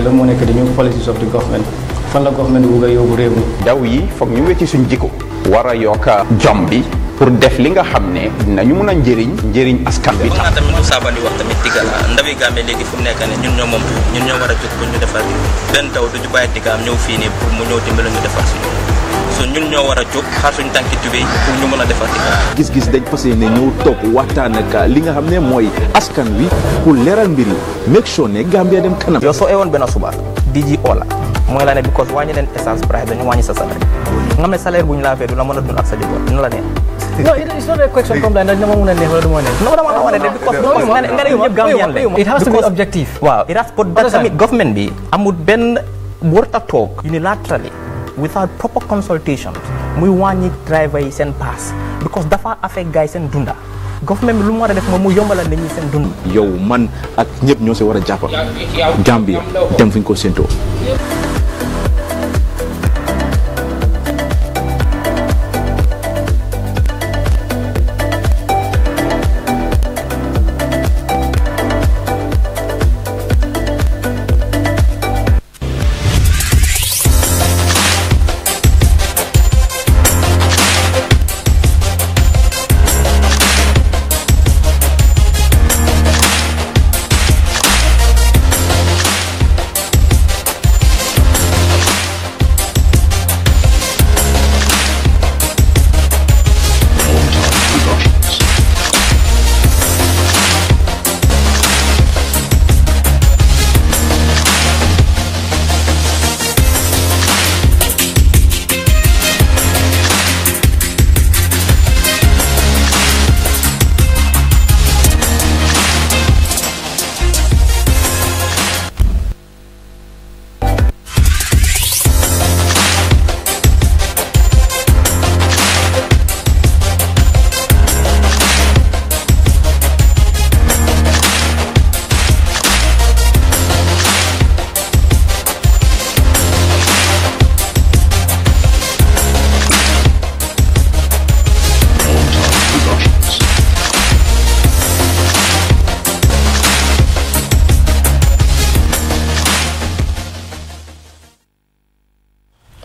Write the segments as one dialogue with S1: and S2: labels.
S1: la moo nekk di new policies of the government fan la government bu nga yóbbu réew mi.
S2: ndaw yi foog ñu wecci suñ jikko war a yokk jom bi pour def li nga xam ne dinañu mun a njëriñ askan bi.
S3: tax tamit lu Sabally wax tamit digga la ndawi Gambie léegi fu mu nekk ne ñun ñoo moom ñun ñoo war a jóg pour ñu defar benn taw du ñu bàyyi diggaam ñëw fii nii pour mu ñëw dimbali ñu defar suñu so ñun ñoo war a jóg xaar suñu tànki tubéy pour ñu mën a defar diggaam.
S4: gis-gis dañ fas yéene ñëw toog waxtaan ak li nga xam ne mooy askan wi pour leeral mbir yi make sure ne Gambia dem kanam.
S3: yow soo ewoon benn suba DG Ola mooy la ne because wàññi leen essence price dañu wàññi sa salaire nga xam ne salaire bu ñu laa fee du la mën a dund ak sa njaboot dina la neex.
S1: No, it's not a question comme that. No, it has to be objective.
S3: Wow, it has to be that government be amul ben warta talk unilaterally without proper consultations. Muy wàññi driver yi seen pass because dafa affect guys seen dunda. Government bi lu mu war a def moom mu yombalal nit ñi seen dund.
S4: yow man ak ñëpp ñoo si war a jàppal Gambia dem fi ñu ko séentoo.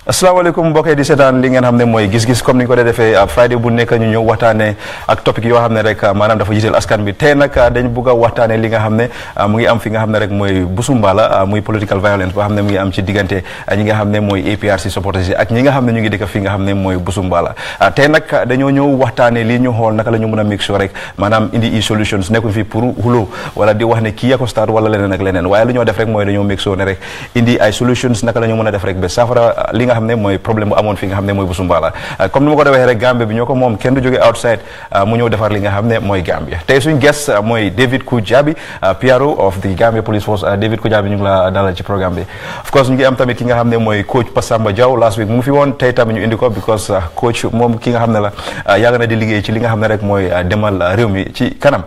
S5: asalaamaaleykum mbokk yi di seetaan li ngeen xam ne mooy gis-gis comme ni ñu ko defee Friday bu nekk ñu ñëw waxtaane ak topic yoo xam ne rek maanaam dafa jiital askan bi tey nag dañ bugg a waxtaane li nga xam ne mu ngi am fi nga xam ne rek mooy Brusumbala muy political violence boo xam ne mu ngi am ci diggante ñi nga xam ne mooy APRC supporters yi ak ñi nga xam ne ñu ngi dëkk fi nga xam ne mooy Brusumbala tey nag dañoo ñëw waxtaane lii ñu xool naka la ñu mën a make sure rek maanaam indi i solutions nekkuñ fi pour xulo wala di wax ne kii ya ko start wala leneen ak leneen waaye lu ñoo def rek mooy dañoo make sure ne rek indi ay solutions naka la ñu mën a def rek ba saafara li nga xam ne mooy problème bu amoon fi nga xam ne mooy Brusumbala comme ni ma ko defee rek Gambia bi ñoo ko moom kenn du jóge outside mu ñëw defar li nga xam ne mooy Gambia tey suñ guest mooy David Kujabi PRO of the Gambia Police Force David Kujabi ñu ngi la dalal ci programme bi of course ñu ngi am tamit ki nga xam ne mooy coach Passamba Diaw last week mu ngi fi woon tey tamit ñu indi ko because coach moom ki nga xam ne la yàgg na di liggéey ci li nga xam ne rek mooy demal réew mi ci kanam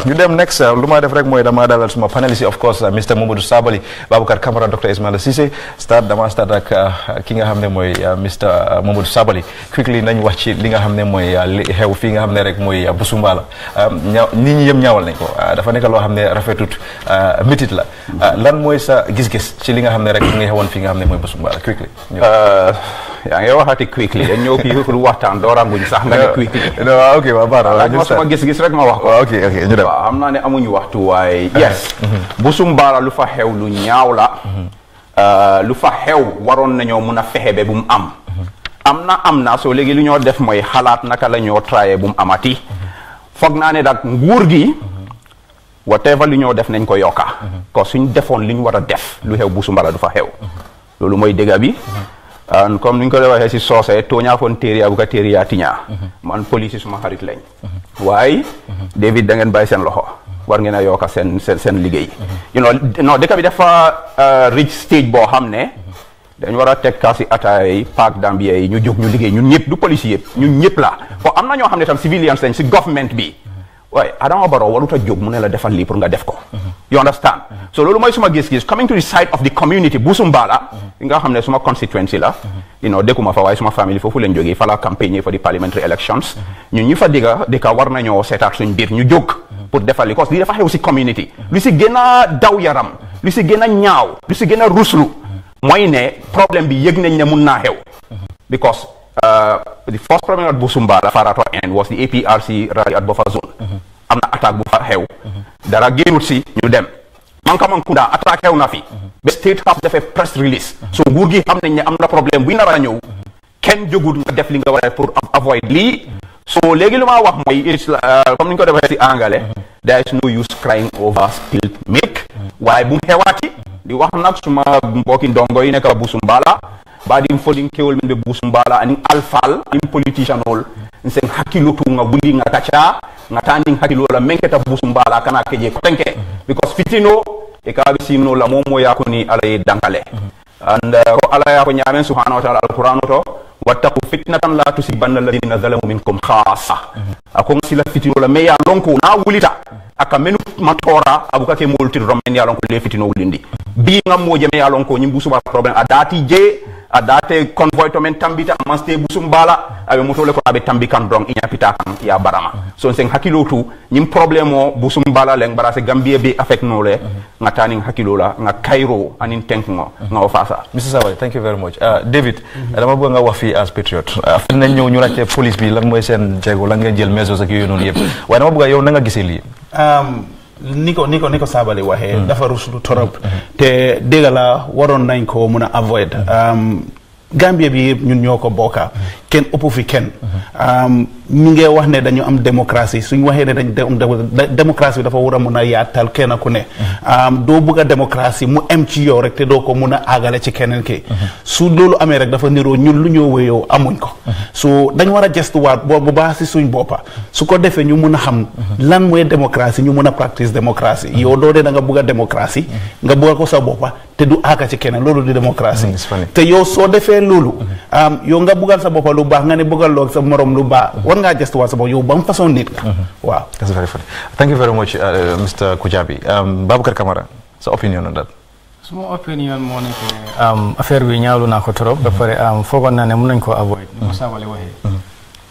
S5: ñu dem next lu ma def rek mooy dama dalal suma panelist of course Mr Mamadou Sabally Baboucarr Camara Dr Ismaila Ceesay dama start ak ki nga xam ne mooy Mr Mamadou Sabally quickly nañ wax ci li nga xam ne mooy li xew fii nga xam ne rek mooy Brusumbala nit ñi yëm ñaawal nañ ko dafa nekk loo xam ne rafetut métit la lan mooy sa gis-gis ci li nga xam ne rek nga xewoon fii nga xam ne mooy Brusumbala quickly
S2: yaa ngi waxati quickly dañ ñëw kii pour waxtaan dooranguñ sax nga ne quickly
S5: waaw ok waaw baax
S2: na sama gis-gis rek ma wax ko
S5: ok ñu dem
S2: waaw xam naa ne amuñu waxtu waaye yes Brusumbala lu fa xew lu ñaaw la lu fa xew waroon nañoo mun a fexe ba bu mu am na soo léegi lu ñoo def mooy xalaat naka la ñoo traye bu mu amati foog naa ne nag nguur gi whatever lu ñoo def nañ ko yokka ko suñ defoon li ñu war a def lu xew Brusumbala du fa xew loolu mooy dëgg bi comme ni ñu ko waxee si soose tooñaa foon téeriya bu ka téeriya tiñaa man police suma xarit lañ waaye David da ngeen bàyyi seen loxo war ngeen a yokka seen liggéey non dëkk bi dafa reach stage boo xam ne dañ war a teg kaasi ataay paak Gambia yi ñu jóg ñu liggéey ñun ñëpp du police yëpp ñun ñëpp la ko am na ñoo xam ne tam civilians lañ si government bi waaye Adama Barrow warut a jóg mu ne la defal lii pour nga def ko you understand so loolu mooy suma gis-gis coming to the side of the community Brusumbala nga xam ne suma constituency la dëkkuma fa waaye suma famille foofu leen jógee fa la campagne for the parliamentary elections ñun ñu fa dëkka war nañoo seetaat suñ biir ñu jóg pour defal li parce que li dafa xew si community lu si gën a daw yaram lu si gën a ñaaw lu si gën a ruslu mooy ne problème bi yëg nañ ne mun naa xew because the first problem at Brusumbala Farato end was the APRC rally at buffer zone am na attaque bu fa xew dara génnut si ñu dem Mankamankounda attaque xew na fi ba state house defee press release so nguur gi xam nañ ne am na problème buy nar a ñëw kenn jógul nga def li nga war a pour avoid lii so léegi lu ma wax mooy comme ni ñu ko defee si anglais there is no use crying over spilled milk waaye bu mu xewaati di wax nag suma mbokki ndongo yi nekk Brusumbala baɗin fodin kewol min ɓe Brusumbala anin alfal ɗin politician ol sen hakkilo tu nga wundi nga kaca nga tanin hakkilola menketa Brusumbala kana keje kotenke because fitino e kaɓe simno la momo yakoni alaye dankale and ko ala ya ko ñamen subhanahu wa ta'ala alquran to wattaqu fitnatan la tusibanna alladhina zalamu minkum khassa ako sila fitino la me ya lonko na wulita aka menu matora abuka ke molti romen ya lonko le fitino wulindi bi ngam mo jeme ya lonko nyim Brusumbala problem adati je adate convoy to men tambita amaste Brusumbala abe motole ko abe tambikan dong inya pita kan ya barama so sen hakilo tu nyim problem o Brusumbala leng barase Gambia be affect nole ngatani hakilo la nga Cairo anin tenk ngo nga ofasa
S5: Mr. Sawale thank you very much David dama bëgg nga wax fi as patriot fi nañ ñëw ñu laajte police bi lan mooy seen jéego lan ngeen jël mesures ak yooyu noonu yëpp waaye dama bëgg yow na nga gisee lii
S6: niko sabali waxe dafa ruslu torop te dégg la waroon nañ ko mun a avoid Gambia bi yëpp ñun ñoo ko bokka kenn ëpp fi kenn ñu ngi wax ne dañu am démocratie suñ waxee ne dañ démocratie bi dafa war a mun a yaatal kenn ku ne doo bëgg a démocratie mu em ci yow rek te doo ko mun a àggale ci keneen ki su loolu amee rek dafa niroo ñun lu ñoo wéyoo amuñ ko so dañ war a gestuwaat bu baax si suñ boppa su ko defee ñu mun a xam lan mooy démocratie ñu mun a practice démocratie yow doo dee da nga bëgg a démocratie nga bëgg ko sa boppa te du àgga ci keneen loolu di démocratie te yow soo defee loolu yow nga bëggal sa boppa lu baax nga ne bëggal loo sa morom lu baax war ngaa gestuwaat sa bopp yow ba mu façon nit nga waaw
S5: that's very funny thank you very much Mr. Kujabi Baboucarr Camara sa opinion on that
S1: suma opinion moo nekk affaire bi ñaawlu naa ko trop ba pare foogoon naa ne mën nañ koo avoid ni ko Sabally waxee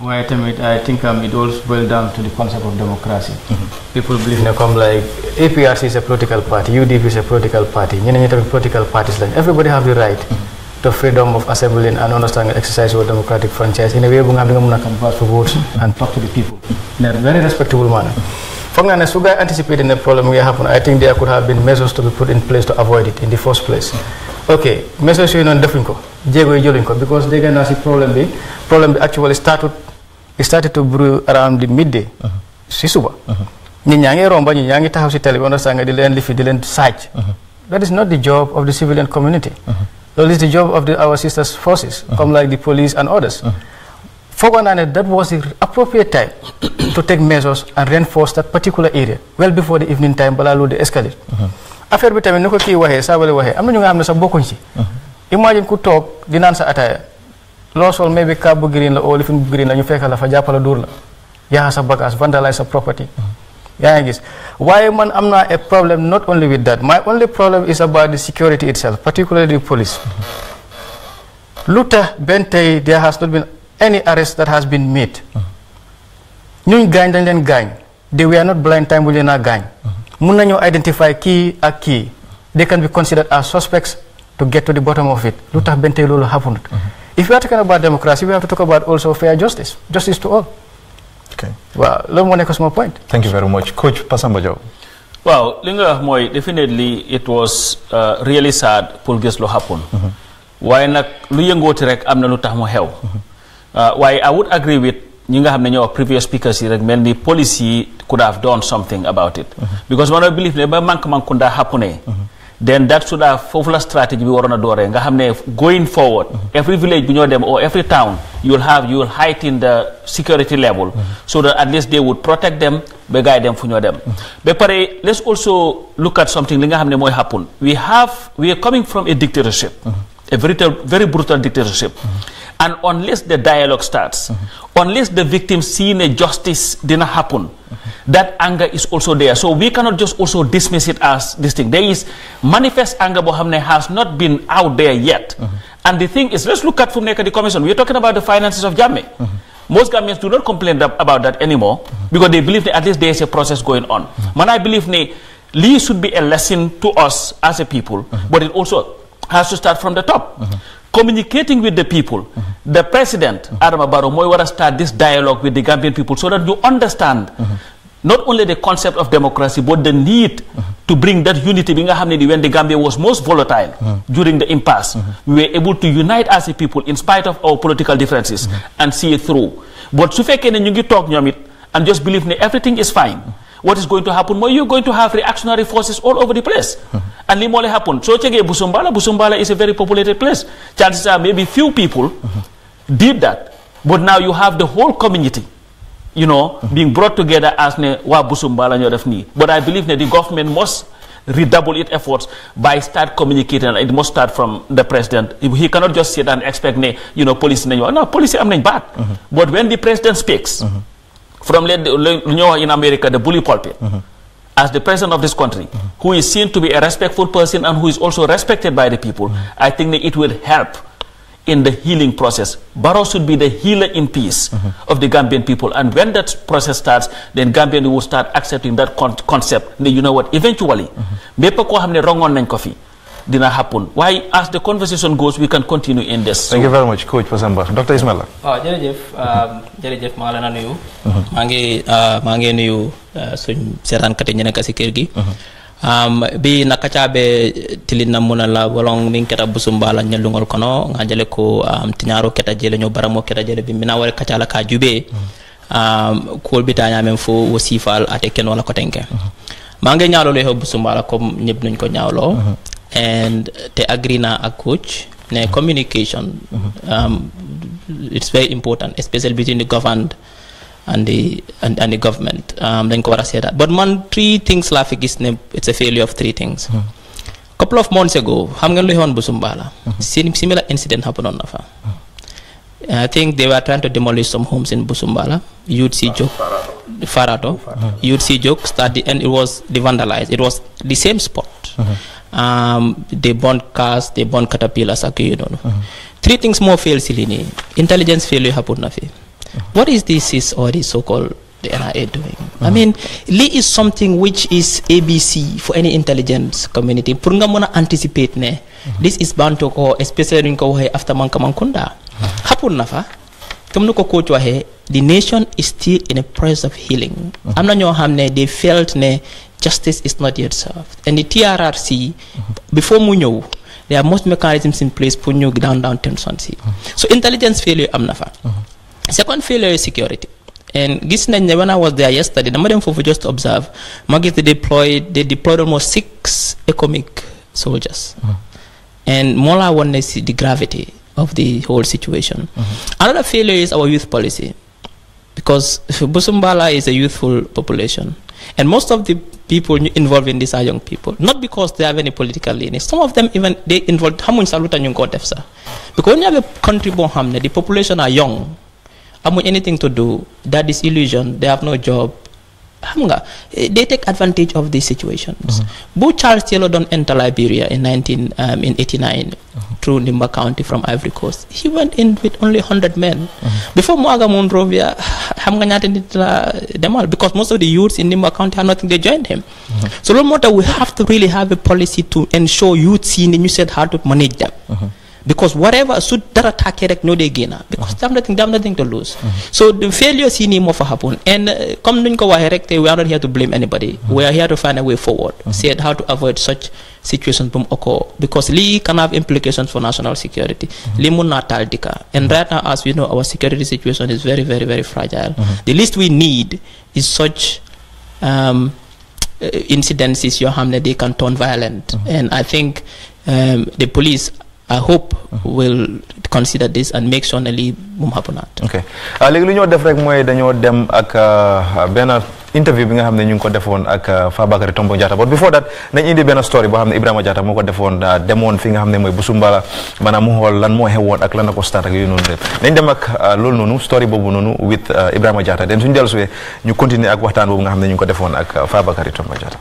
S1: waaye tamit I think it all boils down to the concept of democracy people believe ne comme like APRC is a political party UDP is a political party ñeneen ñi tamit political parties lañ everybody have the right to freedom of assembly and understand and exercise your democratic franchise in a way bu nga xam ne nga mën a canvass for votes and talk to the people in a very respectable manner foog naa ne su gaa anticipated ne problem nga happen I think there could have been measures to be put in place to avoid it in the first place ok measures yooyu noonu defuñ ko jéego yi jëluñ ko because dégg naa si problème bi actually started to brew around the midday si suba nit ñaa ngi romba ñi ñaa ngi taxaw si télé bi understand nga di leen lifi di leen sàcc that is not the job of the civilian community that is the job of our sisters forces comme like the police and others foogoon naa ne that was the appropriate time to take measures and reinforce that particular area well before the evening time balaa loolu di escalate affaire bi tamit ni ko kii waxee Sabally waxee am na ñu nga xam ne sax bokkuñ ci imagine ku toog di naan sa ataaya loo sol maybe cab bu green la oo lifin bu green la ñu fekk la fa jàppala dóor la yaa sa bagage vandalize sa property yaa ngi gis waaye man am naa a problem not only with that my only problem is about the security itself particularly the police lu tax benn tey there has not been any arrest that has been made ñuñ gaañ dañ leen gaañ they were not blind time bu leen a gaañ mun nañoo identify kii ak kii they can be considered as suspects to get to the bottom of it lu tax benn tey loolu happened if we are talking about democracy we have to talk about also fair justice to all
S5: okay
S1: waaw loolu moo nekk sama point
S5: thank you very much coach Pasamba Jaw
S7: waaw li nga wax mooy definitely it was really sad pour gis lu happen waaye nag lu yëngooti rek am na lu tax mu xew waaye I would agree with ñi nga xam ne ñoo previous speakers yi rek mel ni police yi could have done something about it because man I believe ne ba Mankamankounda happen then that should have foofu la strategy bi waroon a dooree nga xam ne going forward every village bu ñoo dem or every town you will heighten the security level so that at least they would protect them ba gaay dem fu ñoo dem ba pare let's also look at something li nga xam ne mooy happen we are coming from a dictatorship a very brutal dictatorship and unless the dialogue starts unless the victims see a justice didn't happen that anger is also there so we cannot just also dismiss it as this thing there is manifest anger boo xam ne has not been out there yet and the thing is let's look at from the commission we are talking about the finances of Jammeh most Gambians do not complain about that anymore because they believe that at least there is a process going on man I believe ne Lee should be a lesson to us as a people, but it also has to start from the top. Communicating with the people. The president, Adama Barrow, moy wara start this dialogue with the Gambian people so that you understand not only the concept of democracy, but the need to bring that unity. When the Gambia was most volatile during the impasse, we were able to unite as a people in spite of our political differences and see it through. But su fekkee ne ñu ngi toog ñoom it and just believe that everything is fine, what is going to happen? Well, you're going to have reactionary forces all over the place. And li mole happen. So check Brusumbala is a very populated place. Chances are maybe few people did that. But now you have the whole community, being brought together as ne wa Brusumbala ñoo def nii. But I believe that the government must redouble its efforts by start communicating, and it must start from the president. He cannot just sit and expect police nañu. No, police am nañ bad. But when the president speaks, from in America, the bully pulpit, as the president of this country, who is seen to be a respectful person and who is also respected by the people, I think that it will help in the healing process. Barrow should be the healer in peace of the Gambian people. And when that process starts, then Gambian will start accepting that concept. You know what? Eventually, dina happen. Why, as the conversation goes, we can continue in this.
S5: Thank you very much, Coach Brusumbala. Dr. Ismaila.
S3: Jërëjëf maa la nuyu. maa ngi nuyu suñ seetaankat yi ñu nekk si kër gi. Bi nakacaabe tilina muna la bolong min keta Brusumbala nyalungol kono ngajale ko tinyaro keta jele nyo baramo keta jele bi mina wale kacala ka jube ko bitanya men fo wasifal ate ken wala ko tenke. Maa ngi ñaalo le Brusumbala comme ñepp nuñ ko ñaawlo. And te agree na ak coach ne communication it's very important, especially between the governed and the government. Dañ ko wara seetat. But man, 3 things la fi gis ne it's a failure of 3 things. Couple of months ago, xam ngeen lu xewoon Brusumbala. Similar incident happened on Nafa. I think they were trying to demolish some homes in Brusumbala. You'd see joke Farato. You'd see joke started, and it was vandalized. It was the same spot. They burned cars, they burned caterpillars. 3 things more fail silini. Intelligence failure happened na fi. What is this or the so-called the NIA doing? I mean, Lee is something which is ABC for any intelligence community. Purunga mona anticipate ne. This is bound to go, especially in Kauai after Mankunda. Hapun nafa. Come ko coach wahe. The nation is still in a process of healing. Amna nyo hamne they felt ne justice is not yet served. And the TRRC before munyo, there are most mechanisms in place for you down tension. So intelligence failure amnafa. Second failure is security. And when I was there yesterday, the madam for just observe, Magis they deployed almost 6 economic soldiers. And Mola wanted to see the gravity of the whole situation. Another failure is our youth policy. Because Brusumbala is a youthful population. And most of the people involved in this are young people. Not because they have any political leanings. Some of them even, they involved, because when you have a country, the population are young. Anything to do, that is illusion. They have no job. They take advantage of these situations. Charles Taylor don't enter Liberia in 89 through Nimba County from Ivory Coast. He went in with only 100 men. Before Muaga Monrovia, because most of the youths in Nimba County had nothing, they joined him. So no matter, we have to really have a policy to ensure youths in, and you said how to manage them. Because whatever should that attack no they gain because they have nothing to lose. So the failures in him happen. And come we are not here to blame anybody. We are here to find a way forward. Said how to avoid such situations from occur. Because Lee can have implications for national security. And right now, as we know, our security situation is very, very, very fragile. The least we need is such incidences they can turn violent. And I think the police, I hope, will consider this and make sure Nelly mum hapunat. Okay.
S5: Legui ñu def rek moy dañoo dem ak ben interview bi nga xamne ñu ko defoon ak Fabakary Tombong Jatta. But before that, nañ indi ben story bo xamne Ibrahima Jatta moko defoon demoon fi nga xamne moy Brusumbala manam mu xol lan mo xewon ak lan ko start ak yu non rek. Nañ dem ak lool nonu story bobu nonu with Ibrahima Jatta. Den suñu delsué ñu continuer ak waxtaan bobu nga xamne ñu ko defoon ak Fabakary Tombong Jatta.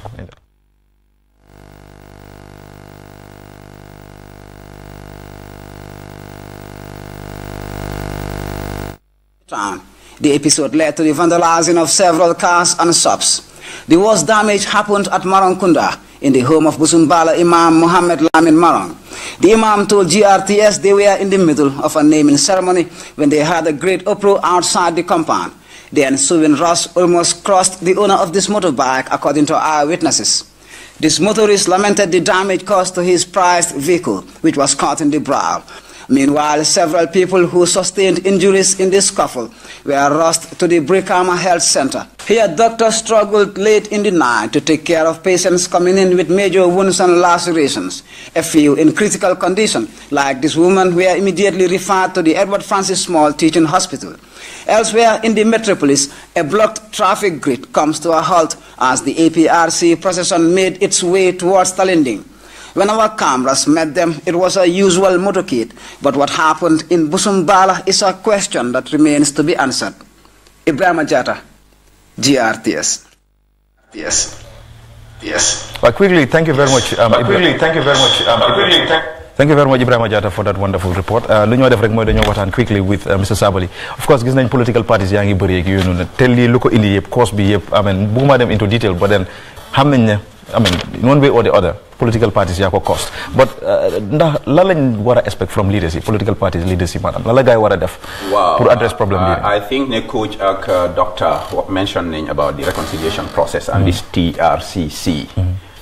S8: The episode led to the vandalizing of several cars and shops. The worst damage happened at Marangkunda, in the home of Brusumbala Imam Muhammad Lamin Marang. The Imam told GRTS they were in the middle of a naming ceremony when they had a great uproar outside the compound. The ensuing rush almost crushed the owner of this motorbike, according to eyewitnesses. This motorist lamented the damage caused to his prized vehicle, which was caught in the brawl. Meanwhile, several people who sustained injuries in this scuffle were rushed to the Brikama Health Center. Here, doctors struggled late in the night to take care of patients coming in with major wounds and lacerations. A few in critical condition, like this woman, were immediately referred to the Edward Francis Small Teaching Hospital. Elsewhere in the metropolis, a blocked traffic grid comes to a halt as the APRC procession made its way towards Talinding. When our cameras met them, it was a usual motorcade, but what happened in Brusumbala is a question that remains to be answered. Ibrahim Ajata, GRTS. Yes.
S5: But quickly, thank you very much. Thank you very much, Ibrahim Ajata, for that wonderful report. Lu ñoo def rek mooy dañoo waxtaan quickly with Mr. Sabally. Of course, gis nañ political parties yaa ngi bëri ak yooyu noonu te lii lu ko indi yëpp cause bi yëpp bugguma dem into detail, but then xam nañ ne in one way or the other, political parties yaa ko cost. But ndax lan lañ war a expect from leadership, political parties leadership maanaam lan la gars yi war a def pour address problem bi.
S2: I think ne coach ak doctor mentioning about the reconciliation process and this TRCC.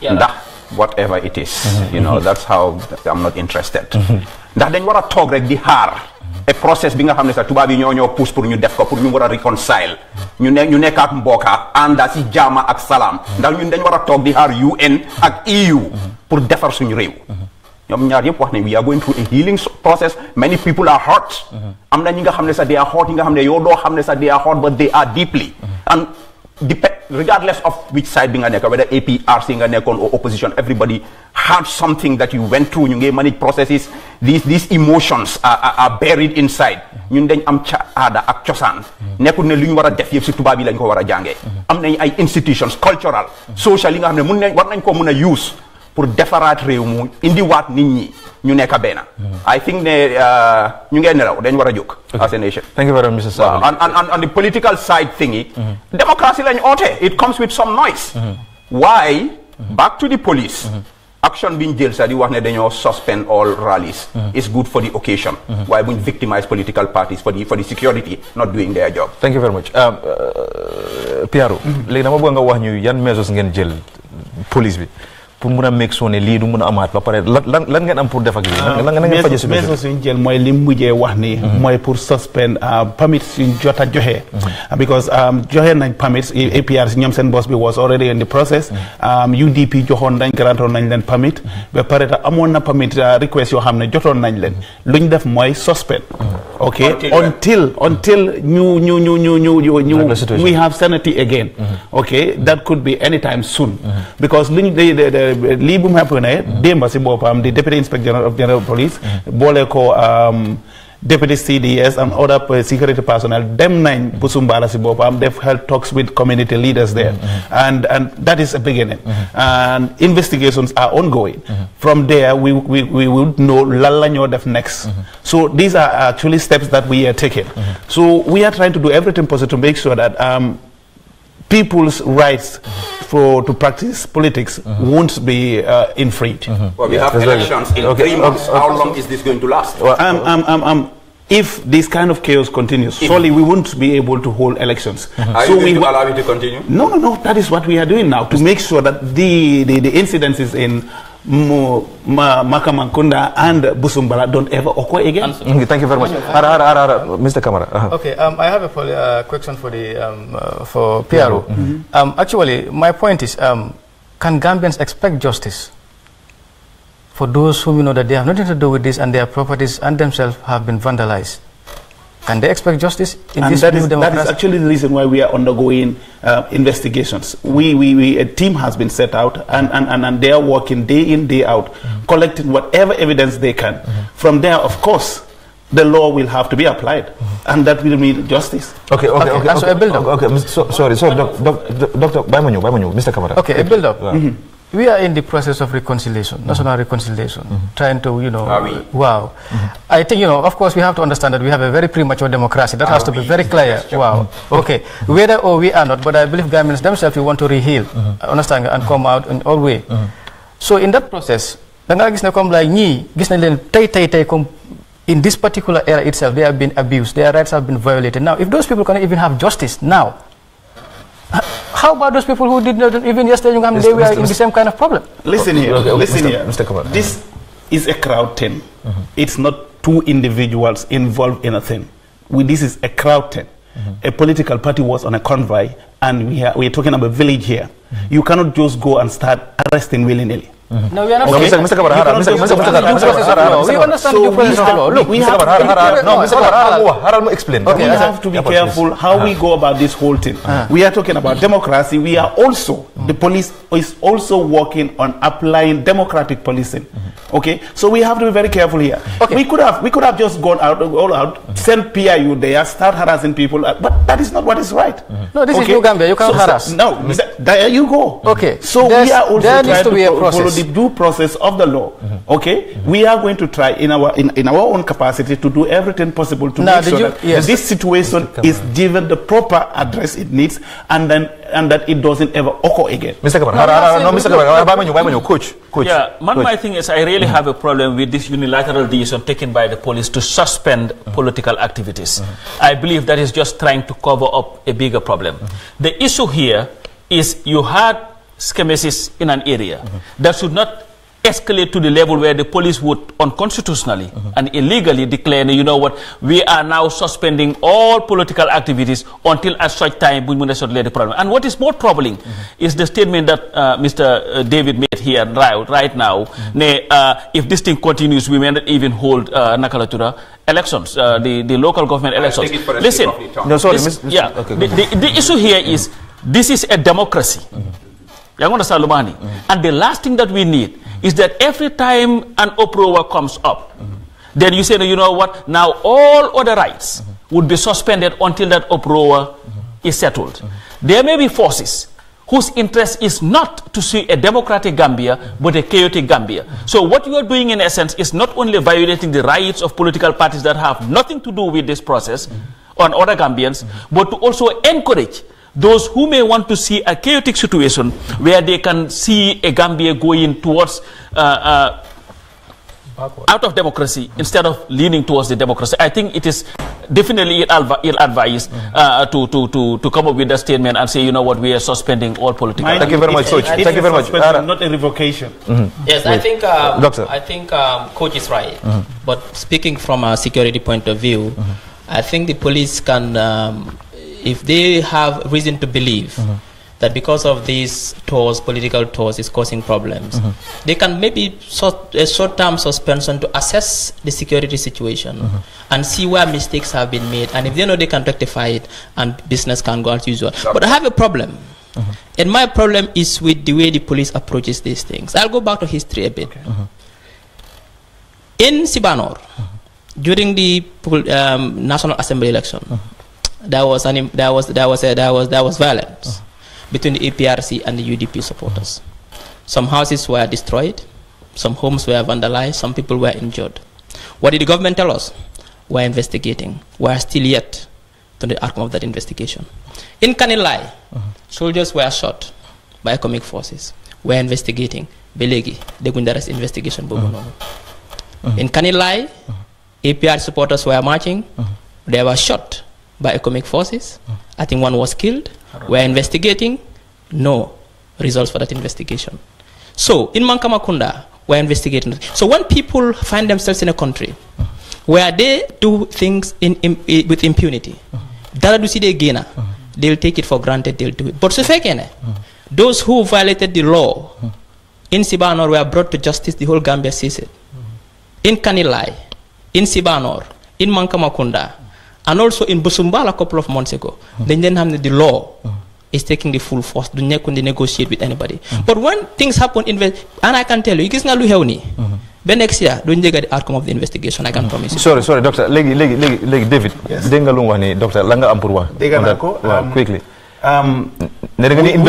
S2: Ndax whatever it is, you know, that's how I'm not interested. Ndax dañ war a toog rek di xaar a process bi nga xam ne sax tubaab yi ñoo push pour ñu def ko pour ñu war a reconcile ñu nekk ak mbokka ànda si jaama ak salaam ndax ñun dañ war a toog di xaar UN ak EU pour defar suñu réew. ñoom ñaar yëpp wax nañ we are going through a healing process. Many people are hurt. am na ñi nga xam ne sax they are hurt yi nga xam ne yow doo xam ne sax they are hurt but they are deeply. And regardless of which side bi nga nekk, whether APRC nga nekkoon or opposition, everybody had something that you went through. ñu ngi manage processes. These emotions are buried inside. ñun dañ am ca aada ak cosaan. nekkul ne lu ñu war a def yëpp si tubaab yi lañ ko war a jàngee. am nañ ay institutions cultural social yi nga xam ne war nañ ko mun a use pour defaraat réew mu indiwaat nit ñi ñu nekk benn. I think ne ñu ngeen nelaw dañ war a jóg as a nation.
S5: Thank you very much, Mr. Sabally.
S2: And on the political side thingy, democracy lañ oote. It comes with some noise. Why? Back to the police. Action being jël sa di wax ne dañoo suspend all rallies is good for the occasion. Why buñ victimize political parties for the security not doing their job.
S5: Thank you very much. Piaro, léegi dama bëgg nga wax ñu yan measures ngeen jël police bi pour mun a make sure ne lii du mun a amaat ba pare lan ngeen am pour def ak lii lan ngeen faje si
S6: measures suñ jël mooy li mujjee wax ni mooy pour suspend permits suñ jot a joxe because joxe nañ permits APRC ñoom seen boss bi was already in the process. UDP joxoon nañ grantoon nañ leen permit ba pare ta amoon na permit request yoo xam ne jotoon nañ leen luñ def mooy suspend until ñu we have sanity again. That could be anytime soon because lii bu mu happen démba si boppam the Deputy Inspector of General Police boole ko Deputy CDS and other security personnel dem nañ Brusumbala si boppam they've held talks with community leaders there and that is a beginning and investigations are ongoing. From there we would know lan la ñoo def next. So these are actually steps that we are taking. So we are trying to do everything possible to make sure that people's rights to practice politics won't be infringed.
S2: Well, we have elections in 3 months. How long is this going to last?
S6: If this kind of chaos continues, surely we won't be able to hold elections.
S2: Are you going to allow it to continue?
S6: No. That is what we are doing now to make sure that the incidences in Makamankunda and Brusumbala don't ever occur again.
S5: Thank you very much. Mr. Kamara.
S1: Okay, I have a question for for PRO. Actually, my point is, can Gambians expect justice for those whom you know that they have nothing to do with this and their properties and themselves have been vandalized? Can they expect justice in this new democracy?
S6: That is actually the reason why we are undergoing investigations. A team has been set out and they are working day in, day out, collecting whatever evidence they can. From there, of course, the law will have to be applied, and that will mean justice.
S5: Okay.
S1: So a build-up.
S5: Sorry, Dr. Baimanyu, Mr. Kamara.
S1: Okay, a build-up. we are in the process of reconciliation, national reconciliation, trying to, wow. I think, of course, we have to understand that we have a very premature democracy. That has to be very clear. Wow. Okay. Whether or we are not, but I believe governments themselves will want to reheal, understand, and come out in all way. So in that process, in this particular era itself, they have been abused. Their rights have been violated. Now, if those people cannot even have justice now, how about those people who did not even yesterday, they were in the same kind of problem?
S6: Listen here, listen here.
S5: Mr. Kamal.
S6: This is a crowd thing. It's not two individuals involved in a thing. This is a crowd thing. A political party was on a convoy, and we're talking about a village here. You cannot just go and start arresting willy-nilly.
S1: No, we are not.
S5: No, Mr. Kabarhara, we understand the process of the law. Look, Mr. Kabarhara, explain.
S6: Okay, we have to be careful how we go about this whole thing. We are talking about democracy. We are also, the police is also working on applying democratic policing. Okay, so we have to be very careful here. Okay. We could have just gone out, send PIU there, start harassing people, but that is not what is right.
S1: No, this is Uganda. You can't harass.
S6: No, there you go.
S1: Okay,
S6: so we are also
S1: there needs
S6: trying
S1: to be a
S6: follow
S1: process.
S6: the due process of the law. Okay, we are going to try in our own capacity to do everything possible to make sure that this situation is given the proper address it needs, and that it doesn't ever occur again.
S5: Mr. Kabarhara, no, Mr. Kabarhara, coach.
S7: Yeah, my thing is, I really have a problem with this unilateral decision taken by the police to suspend political activities. I believe that is just trying to cover up a bigger problem. The issue here is you had schemasis in an area that should not escalate to the level where the police would unconstitutionally and illegally declare, you know what, we are now suspending all political activities until at such time we must the problem. And what is more troubling is the statement that Mr. David made here right now. If this thing continues, we may not even hold Nakalatura elections, the local government elections. Listen, the issue here is this is a democracy. And the last thing that we need is that every time an uproar comes up, then you say, you know what, now all other rights would be suspended until that uproar is settled. There may be forces whose interest is not to see a democratic Gambia, but a chaotic Gambia. So what you are doing in essence is not only violating the rights of political parties that have nothing to do with this process on other Gambians, but to also encourage those who may want to see a chaotic situation where they can see a Gambia going towards out of democracy instead of leaning towards the democracy. I think it is definitely ill-advised to come up with that statement and say, you know what, we are suspending all political.
S5: Thank you very much, Coach. Thank you very much.
S6: Not a revocation.
S9: Yes, I think,
S5: Doctor.
S9: I think Coach is right. But speaking from a security point of view, I think the police can, if they have reason to believe that because of these tours, political tours, is causing problems, they can maybe a short-term suspension to assess the security situation and see where mistakes have been made. And if they know they can rectify it, and business can go as usual. But I have a problem. And my problem is with the way the police approaches these things. I'll go back to history a bit. In Sibanor, during the National Assembly election, there was violence between the APRC and the UDP supporters. Some houses were destroyed, some homes were vandalized, some people were injured. What did the government tell us? We're investigating. We're still yet to the outcome of that investigation. In Kanilai, soldiers were shot by economic forces. We're investigating. Belegi, the Gundaras investigation. In Kanilai, APR supporters were marching. They were shot by economic forces. I think one was killed. We're investigating. No results for that investigation. So in Mankamakunda, we're investigating. So when people find themselves in a country where they do things with impunity, they'll take it for granted, they'll do it. But those who violated the law in Sibanor were brought to justice, the whole Gambia sees it. In Kanilai, in Sibanor, in Mankamakunda, and also in Brusumbala a couple of months ago, the law is taking the full force. They negotiate with anybody. But when things happen, and I can tell you, the next year, don't get the outcome of the investigation. I can promise you.
S5: Sorry, Doctor. David. Yes. Doctor, Langa Ampurwa.
S6: Quickly. We have a new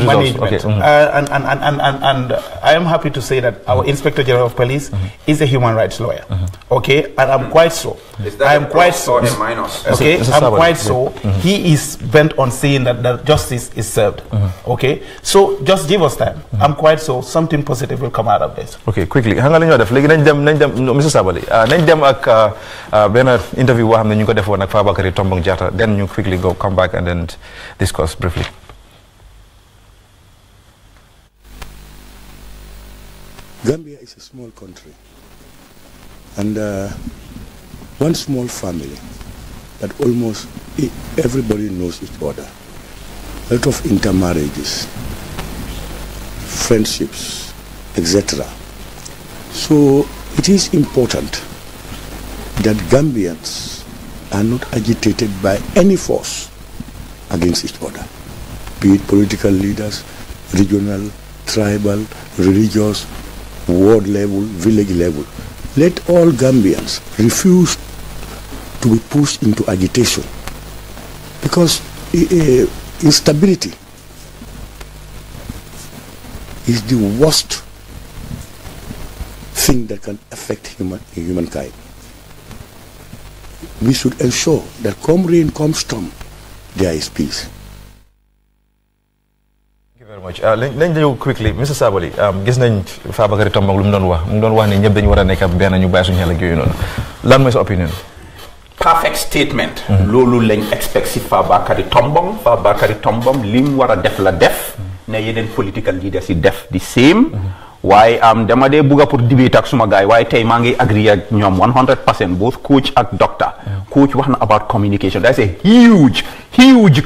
S6: management. And I am happy to say that our Inspector General of Police is a human rights lawyer. Okay, and I'm quite so. I'm quite so. Okay, I'm quite so. He is bent on saying that justice is served. Okay, so just give us time. I'm quite so. Something positive will come out of this.
S5: Okay, quickly. Hang on, Mr. Sabali. Nañ dem ak benn interview boo xam ne ñu ko defoon ak Fabakary Tombong Jatta. Then you quickly come back and then discuss briefly.
S10: Gambia is a small country, and one small family that almost everybody knows each other. A lot of intermarriages, friendships, etc. So it is important that Gambians are not agitated by any force against each other, be it political leaders, regional, tribal, religious, ward level, village level. Let all Gambians refuse to be pushed into agitation, because instability is the worst thing that can affect humankind. We should ensure that come rain, come storm, there is peace.
S5: Thank you very much. Let's do quickly, Mr. Sabali. Gis nañ Fabakary Tombong lu mu doon wax ne ñëpp dañu war a nekk benn ñu bàyyi suñu xel ak yooyu noonu. Lan mooy sa opinion?
S2: Perfect statement. Loolu lañ expect si Fabakary Tombong. Fabakary Tombong li mu war a def la def. Ne yeneen political leaders yi def the same. waaye dama dee bugga pour debate ak suma gaay waaye tey maa ngi agree ak ñoom 100% both coach ak doctor. Coach wax na about communication. There's a huge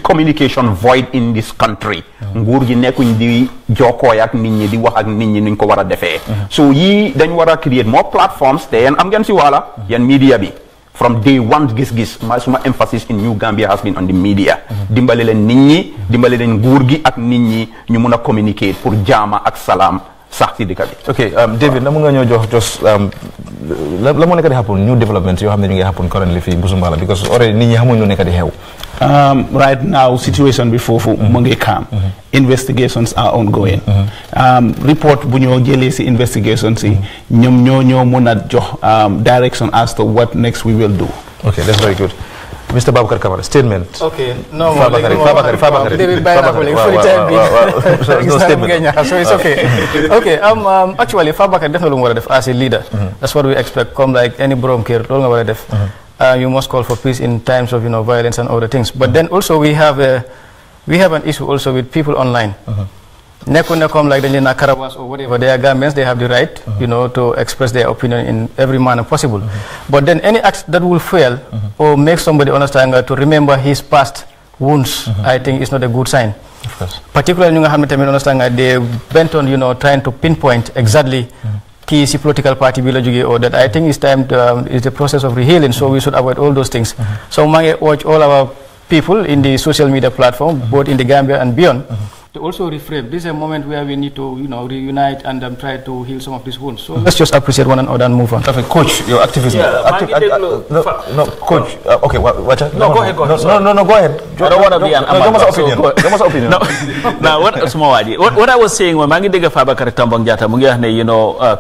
S2: communication void in this country. Nguur gi nekkuñ di jokkooy ak nit ñi di wax ak nit ñi nuñ ko war a defee. So yii dañ war a create more platforms te yéen am ngeen si wàlla yéen media bi. From day one, Giss Giss, my emphasis in New Gambia has been on the media. Dimbale leen nit ñi, dimbale leen nguur gi ak nit ñi ñu mun a communicate pour jaama ak salaam sax si dëkk bi. Okay, David, na mu nga ñoo jox la moo nekk di happen new developments yoo xam ne ñu ngi happen currently fii Brusumbala because already nit ñi xamuñ lu nekk di xew.
S6: Right now, situation before Mungi calm. Investigations are ongoing. Report bunyo JLC investigations nyom ñoo muna jox direction as to what next we will do.
S5: Okay, that's very good. Mr. Babakar Kamara, statement.
S1: Okay, no.
S5: Fabakary.
S1: David
S5: No statement.
S1: So it's okay. Okay. Actually, Fabakary definitely as a leader. That's what we expect. Come like any brom care, you must call for peace in times of violence and other things. But then also we have an issue also with people online. Nekom like the Karawas or whatever, they are Gambians, they have the right, to express their opinion in every manner possible. But then any act that will fail or make somebody understand to remember his past wounds, I think is not a good sign.
S5: Of course.
S1: Particularly, understand they bent on, trying to pinpoint exactly key political party or that. I think it's time to, it's the process of rehealing, so we should avoid all those things. So I watch all our people in the social media platform, both in the Gambia and beyond, to also reframe. This is a moment where we need to, reunite and try to heal some of these wounds. So let's just appreciate one another and move on.
S5: Okay, Coach, your activism. No, Coach. Okay, watch out.
S7: No, go ahead.
S5: No, go ahead.
S7: I don't want to be an
S5: opinion.
S7: Now, what I was saying when Mangi Dega Fabakary Tombong Jatta,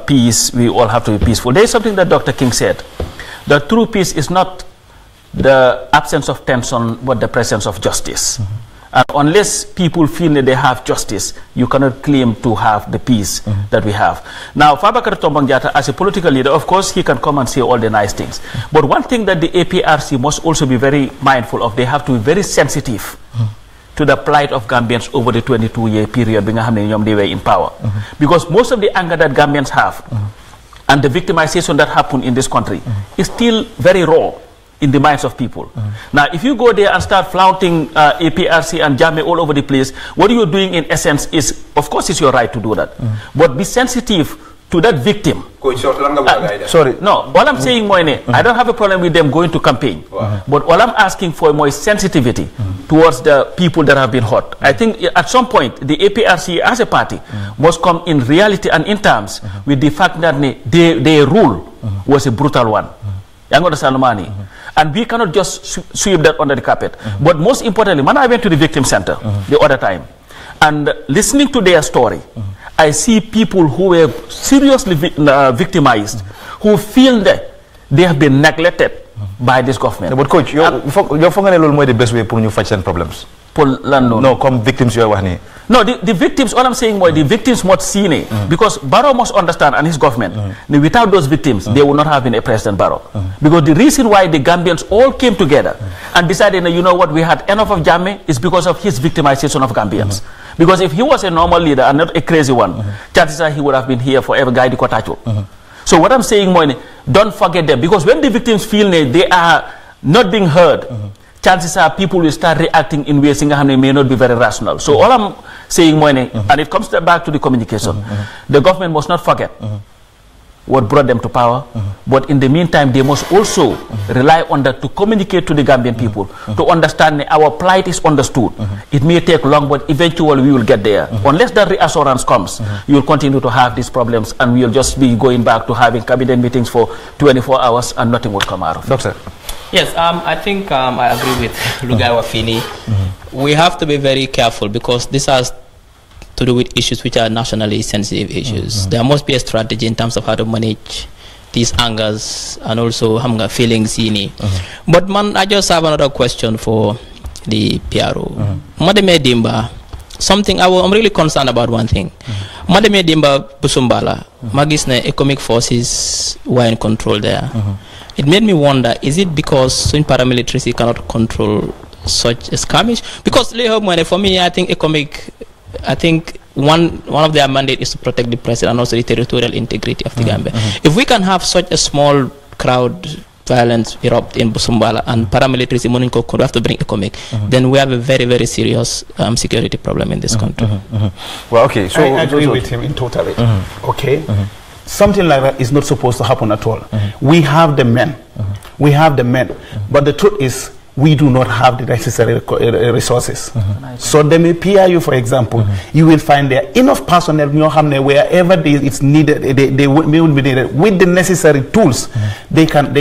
S7: peace, we all have to be peaceful. There is something that Dr. King said. The true peace is not the absence of tension, but the presence of justice. And unless people feel that they have justice, you cannot claim to have the peace that we have. Now, Fabakary Tombong Jatta, as a political leader, of course, he can come and say all the nice things. But one thing that the APRC must also be very mindful of, they have to be very sensitive to the plight of Gambians over the 22-year period when they were in power. Because most of the anger that Gambians have and the victimization that happened in this country is still very raw in the minds of people. Now, if you go there and start flaunting APRC and Jammeh all over the place, what you're doing in essence is, of course, it's your right to do that. But be sensitive to that victim.
S5: Sorry.
S7: No, all I'm saying, Moine, I don't have a problem with them going to campaign. But all I'm asking for more sensitivity towards the people that have been hurt. I think at some point, the APRC as a party must come in reality and in terms with the fact that their rule was a brutal one. You understand, Mani? And we cannot just sweep that under the carpet. But most importantly, when I went to the victim center the other time, and listening to their story, I see people who were seriously victimized, who feel that they have been neglected by this government.
S5: But coach, you're the best way to fight problems. No, come victims you are.
S7: No, the victims, all I'm saying was the victims must see it. Because Barrow must understand, and his government, without those victims, they would not have been a President Barrow. Because the reason why the Gambians all came together and decided, you know what, we had enough of Jammeh is because of his victimization of Gambians. Because if he was a normal leader and not a crazy one, chances are he would have been here forever, guiding Kotacho. So what I'm saying, Moine, don't forget them. Because when the victims feel they are not being heard, chances are people will start reacting in ways that may not be very rational. So all I'm saying, Moine, and it comes back to the communication, the government must not forget what brought them to power, but in the meantime, they must also rely on that to communicate to the Gambian people, to understand that our plight is understood. It may take long, but eventually we will get there. Unless that reassurance comes, you will continue to have these problems, and we will just be going back to having cabinet meetings for 24 hours, and nothing will come out of it.
S5: Doctor?
S9: Yes, I think I agree with Lugai Wafini. We have to be very careful because this has to do with issues which are nationally sensitive issues. There must be a strategy in terms of how to manage these angers and also hunger feelings. But man, I just have another question for the PRO. Madame Dimba, something I'm really concerned about one thing. Madame Dimba Brusumbala, Magisne economic forces were in control there. It made me wonder, is it because Swin paramilitaries cannot control such a skirmish? Because for me, I think one of their mandate is to protect the president and also the territorial integrity of the Gambia. If we can have such a small crowd violence erupt in Brusumbala and paramilitaries in Moninko could have to bring economic, then we have a very, very serious security problem in this country.
S5: Well, okay, so
S6: I agree with him in totally. Okay, something like that is not supposed to happen at all. We have the men, but the truth is, we do not have the necessary resources. So the PIU, for example, you will find there enough personnel wherever it's needed, they will be needed with the necessary tools. They can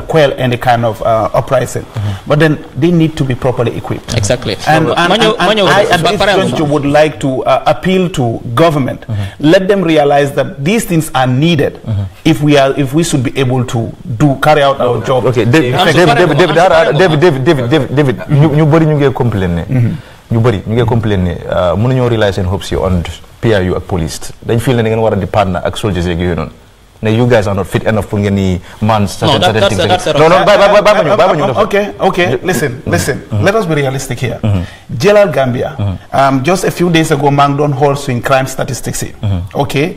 S6: quell any kind of uprising. But then they need to be properly equipped.
S9: Exactly.
S6: And I at this juncture would like to appeal to government. Let them realize that these things are needed if we should be able to carry out our job.
S5: Okay, David, ñu bari ñu ngi complain mënuñoo rely seen hopes on PIU ak police dañ feel ne ngeen war a di partner ak soldiers yeeg yooyu noonu ne you guys are not fit enough pour ngeen ni man certain things.
S6: Okay, listen. Let us be realistic here. Jelal Gambia, just a few days ago, Mang Don Hall swing crime statistics. Okay,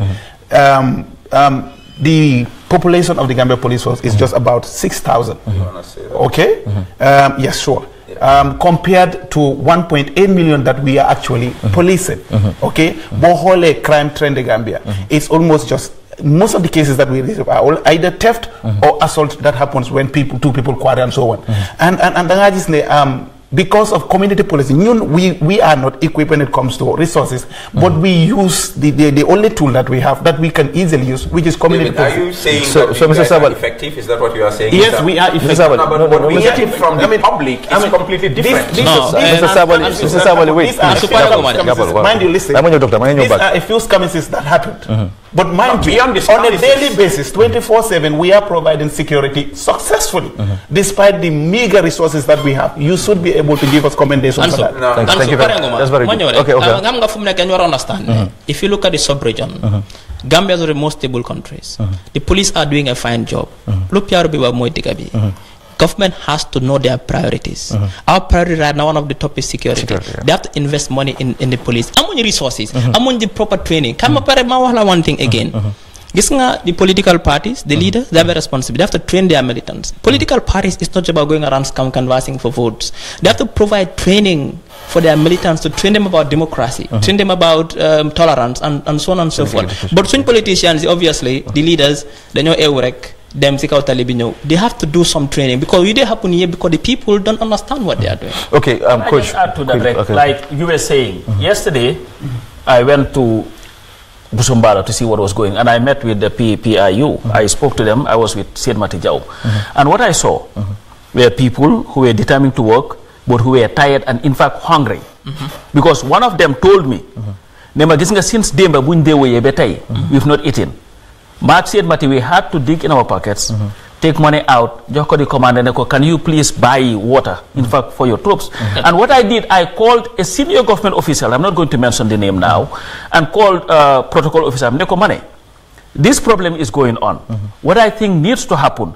S6: the population of the Gambia police force is just about 6,000. Okay, yes, sure. Compared to 1.8 million that we are actually policing. Okay, Bohole crime trend in Gambia. It's almost just most of the cases that we receive are either theft or assault that happens when two people quarrel and so on. And because of community policing, we are not equipped when it comes to resources, but we use the only tool that we have that we can easily use, which is community policing.
S2: Are you saying that you guys are effective? Is that what you are saying?
S6: Yes, we are effective.
S2: But what we get from the public is completely different.
S5: Mr. Sabali, wait.
S6: Mind you, listen. These are a few skirmishes that happened. But mind you, on a daily basis, 24/7, we are providing security successfully, despite the meager resources that we have. You should be able to give us commendation for that.
S5: Thank you very much. That's very good. Okay.
S9: If you look at the sub-region, Gambia is one of the most stable countries. The police are doing a fine job. Government has to know their priorities. Our priority right now, one of the top is security. They have to invest money in the police. Among the resources, among the proper training. One thing again. The political parties, the leaders, they have a responsibility. They have to train their militants. Political parties is not about going around canvassing for votes. They have to provide training for their militants, to train them about democracy, train them about tolerance, and so on and so forth. But some politicians, obviously, the leaders, they know EUREC, they have to do some training because it happen here because the people don't understand what they are doing.
S5: Okay,
S7: Coach. I just add to that, like you were saying, yesterday I went to Brusumbala to see what was going, and I met with the PIU. I spoke to them. I was with Said Matijau, and what I saw were people who were determined to work, but who were tired and in fact hungry, because one of them told me, "Nema gis nga since demba buñ dewe yebe tay, we've not eaten." Mark said, "Mati, we had to dig in our pockets." Take money out, Joko the commander, can you please buy water, in fact, for your troops? And what I did, I called a senior government official, I'm not going to mention the name now, and called protocol officer, Neko Mane, this problem is going on. What I think needs to happen,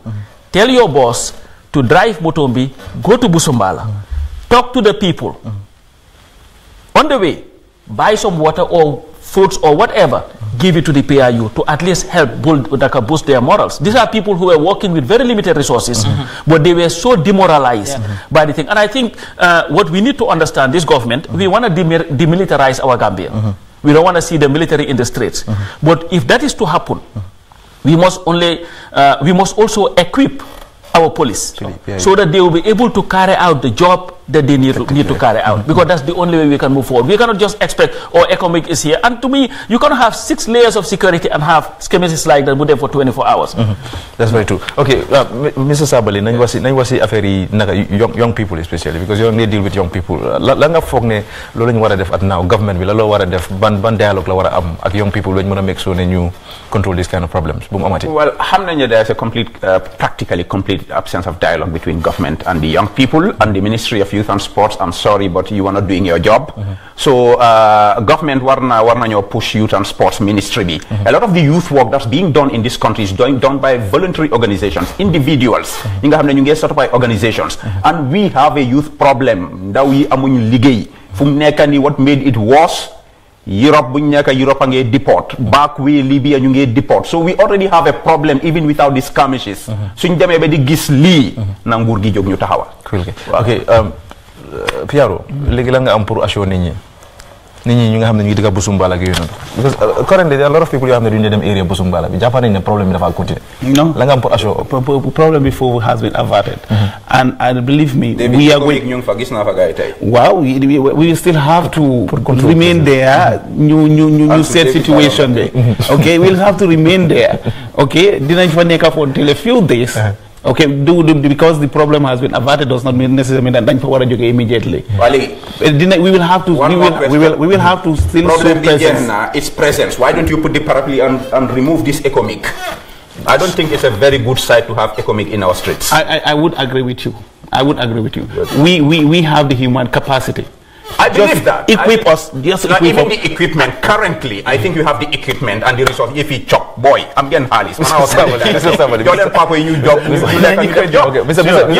S7: tell your boss to drive Mutombi, go to Brusumbala, talk to the people. On the way, buy some water or fruits or whatever, give it to the PIU to at least help boost their morals. These are people who were working with very limited resources, but they were so demoralized by the thing. And I think what we need to understand, this government, we want to demilitarize our Gambia. We don't want to see the military in the streets. But if that is to happen, we must also equip our police so that they will be able to carry out the job that they need to carry out, because that's the only way we can move forward. We cannot just expect, economic is here, and to me you cannot have 6 layers of security and have skirmishes like that with them for 24 hours.
S5: That's very true. Okay, Mr. Sabali, nañ wasi affaire yi naka young people especially, because you only deal with young people. La nga foog ne loolu lañu war a def at now government bi la loo war a def ban dialogue la war a am ak young people lañu mën a make sure ne ñu control these kind of problems bu mu amati.
S2: Well, xam nañu there's a practically complete absence of dialogue between government and the young people and the Ministry of Youth and Sports. I'm sorry, but you are not doing your job. So government warna push Youth and Sports Ministry bi. A lot of the youth work that's being done in this country is done by voluntary organizations, individuals. You get set up by organizations, and we have a youth problem. That we amuñ liggéey. Fu mu nekk nii what made it worse? Europe a nge deport. Back way Libya ñu nge deport. So we already have a problem even without these skirmishes. Suñ demee ba di gis lii na nguur gi jóg ñu taxawa.
S5: Okay, Piaro, léegi la nga am pour assurer nit ñi ñu nga xam ne ñu ngi digga Brusumbala ak yooyu noonu, because currently there are a lot of people yoo xam ne duñu dem area Brusumbala bi jàpp nañ ne problème bi dafa continuer.
S6: No,
S5: la nga am pour assurer
S6: problem before has been averted, and believe me, we are going.
S2: ñu fa gis naa fa gaay tey.
S6: Wow, we still have to remain there. New set situation there. Okay, we'll have to remain there. Okay, dinañ fa nekk for until a few days. Okay, because the problem has been averted does not necessarily mean that dañ fa war a jóge immediately. We will have to. We will have to still show presence.
S2: Its presence. Why don't you put the paraply and remove this economic? I don't think it's a very good sight to have economic in our streets.
S6: I would agree with you. We have the human capacity.
S2: I believe that.
S6: Equip us. Just equip
S2: even the equipment. Currently, I think you have the equipment and the resource. If you chop, boy, I'm getting Harris. You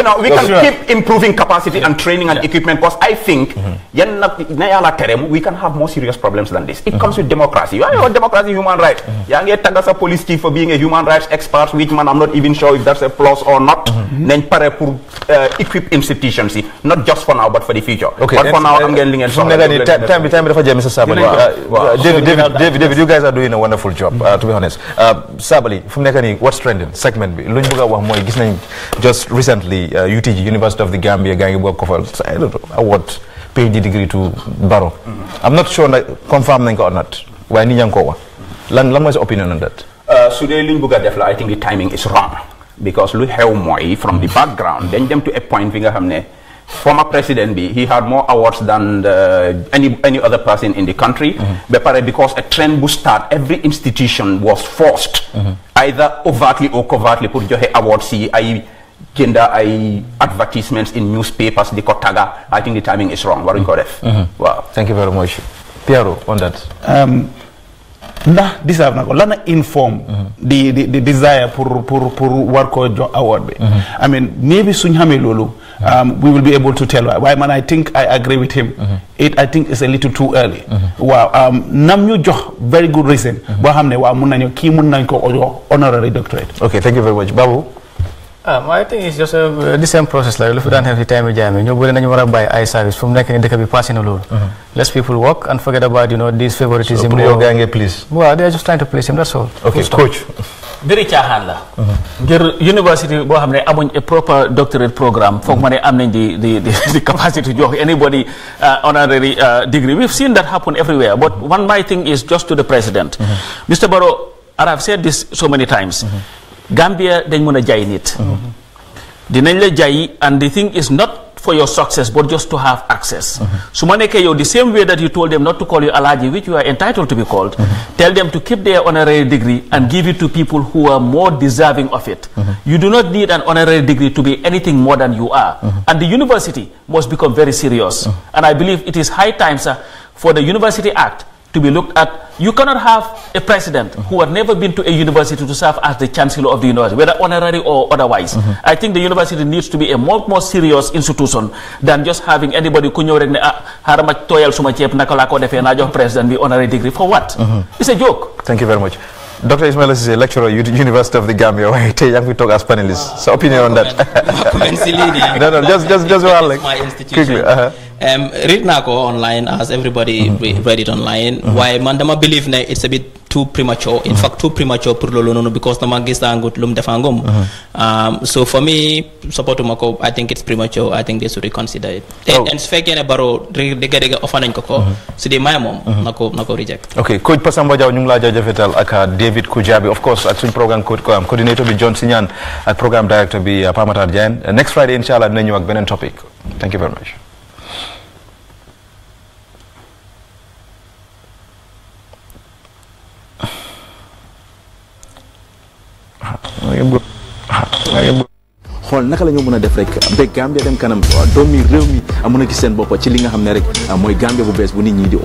S2: know, we can keep improving capacity and training and equipment, because I think we can have more serious problems than this. It comes with democracy. Democracy, human rights. Tagasa police chief for being a human rights expert, which man, I'm not even sure if that's a plus or not. Then equip institutions, not just for now, but for the future.
S5: Okay,
S2: but for now, I'm getting
S5: time dafa jëm Mr. Sabali. David, you guys are doing a wonderful job, to be honest. Sabali, fu mu nekk nii what's trending segment bi luñ bëgg a wax mooy gis nañ just recently UTG University of the Gambia gaa ngi bëgg ko fa award PhD degree to Barrow. I'm not sure nag confirm nañ ko or not, waaye nit ñaa ngi ko wax lan mooy sa opinion on that?
S2: Su dee luñ bëgg a def la, I think the timing is wrong, because lu xew mooy from the background dañ dem to a point bi nga xam ne former president he had more awards than any other person in the country. Because a trend would start, every institution was forced, either overtly or covertly, put your awards, gender advertisements in newspapers, the kotaga. I think the timing is wrong. Wow.
S5: Thank you very much. Piero, on that.
S6: This have not inform the desire for work award. I mean, maybe soon we will be able to tell why. Man, I think I agree with him. I think it's a little too early. Wow. Nam jox very good reason. Honorary doctorate.
S5: Okay, thank you very much, Babu.
S1: I think it's just the same process. Like if you don't have the time, you wouldn't buy eye service from like they can be passing alone. Less people work and forget about this favoritism.
S5: So, please.
S1: Well, they are just trying to place him. That's all.
S5: Okay, coach.
S7: very caaxaan la ngir university boo xam ne amuñ a proper doctorate programme foog ma ne am nañ the capacity to jox anybody honorary degree. We've seen that happen everywhere, but one my thing is just to the president. Mr. Barrow, and I've said this so many times, Gambia dañ mën a jaay nit dinañ la jaay, and the thing is not for your success but just to have access. So maneke yo, the same way that you told them not to call you Alaji, which you are entitled to be called, tell them to keep their honorary degree and give it to people who are more deserving of it. You do not need an honorary degree to be anything more than you are. And the university must become very serious. And I believe it is high time, sir, for the University Act to be looked at. You cannot have a president who had never been to a university to serve as the chancellor of the university, whether honorary or otherwise. I think the university needs to be a more serious institution than just having anybody ku ñëw rek ne harama toyal suma ceeb naka laa ko defee naa jox president bi honorary degree for what? It's a joke.
S5: Thank you very much. Dr. Ismail is a lecturer at University of the Gambia. Why young we talk as panelists? So opinion on that? No, just one like
S9: my institution.
S5: Quickly.
S9: Read Nako online as everybody read it online. Why Mandama believe na it's a bit too premature. In fact, too premature for Lolono because the Magista angut lum defangum. So for me, support Mako, I think it's premature. I think they should reconsider it. And speaking about the offering koko, so the my mom nako reject.
S5: Okay, Coach Pasamba Jaw nyung la jafetal aka David Kujabi, of course, action program coordinator bi John Sinyan, ak program director bi Pamatar Diane. Next Friday inshallah dinañu ak benen topic. Thank you very much.
S4: xool naka la ñu mën a def rek ba Gambia dem kanam doomi réew mi mën a gis seen bopp ci li nga xam ne rek mooy Gambia bu bees bu nit ñi di